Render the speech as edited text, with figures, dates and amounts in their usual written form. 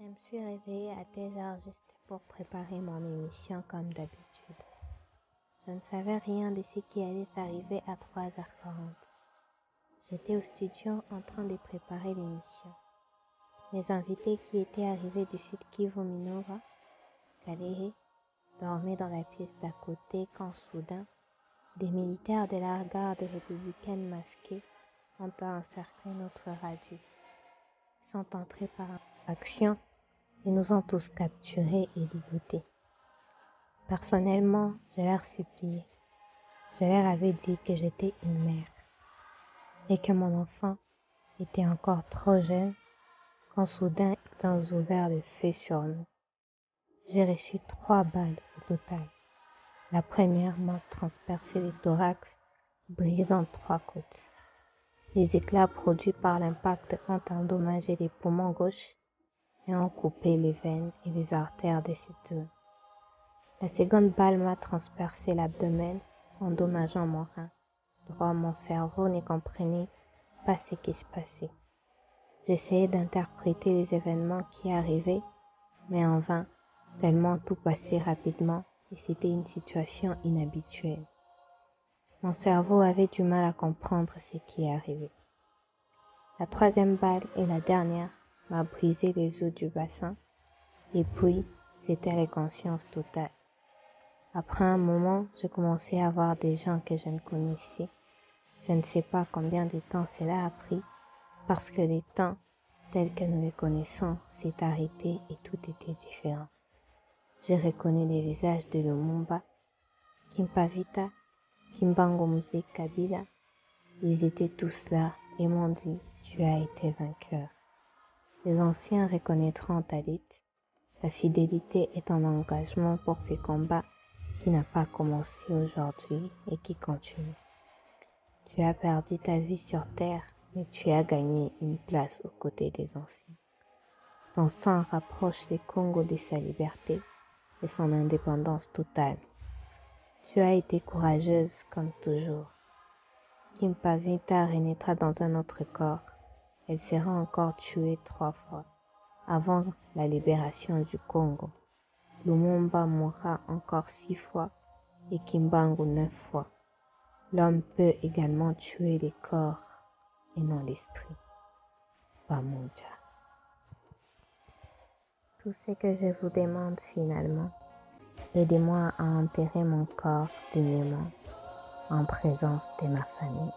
Je me suis réveillée à 10 heures juste pour préparer mon émission comme d'habitude. Je ne savais rien de ce qui allait arriver à 3h40. J'étais au studio en train de préparer l'émission. Mes invités qui étaient arrivés du sud Kivu Minova, Kalehe, dormaient dans la pièce d'à côté quand soudain, des militaires de la garde républicaine masqués ont encerclé notre radio. Ils sont entrés par action et nous ont tous capturés et ligotés. Personnellement, je leur suppliais. Je leur avais dit que j'étais une mère et que mon enfant était encore trop jeune quand soudain ils ont ouvert le feu sur nous. J'ai reçu 3 balles au total. La première m'a transpercé le thorax, brisant 3 côtes. Les éclats produits par l'impact ont endommagé les poumons gauches et ont coupé les veines et les artères de cette zone. La seconde balle m'a transpercé l'abdomen, endommageant mon rein droit. Mon cerveau ne comprenait pas ce qui se passait. J'essayais d'interpréter les événements qui arrivaient, mais en vain, tellement tout passait rapidement et c'était une situation inhabituelle. Mon cerveau avait du mal à comprendre ce qui arrivait. La troisième balle et la dernière m'a brisé les os du bassin et puis c'était la conscience totale. Après un moment, je commençais à voir des gens que je ne connaissais. Je ne sais pas combien de temps cela a pris parce que le temps tel que nous le connaissons s'est arrêté et tout était différent. J'ai reconnu les visages de Lumumba, Kimpavita, Kimbangu Mzee Kabila. Ils étaient tous là et m'ont dit « Tu as été vainqueur ». Les anciens reconnaîtront ta lutte, ta fidélité et ton engagement pour ce combat qui n'a pas commencé aujourd'hui et qui continue. Tu as perdu ta vie sur terre, mais tu as gagné une place aux côtés des anciens. Ton sang rapproche le Congo de sa liberté et son indépendance totale. Tu as été courageuse comme toujours. Kimpavita renaîtra dans un autre corps. Elle sera encore tuée 3 fois avant la libération du Congo. Lumumba mourra encore 6 fois et Kimbangu 9 fois. L'homme peut également tuer les corps et non l'esprit. Pamoja. Tout ce que je vous demande finalement, aidez-moi à enterrer mon corps dignement en présence de ma famille.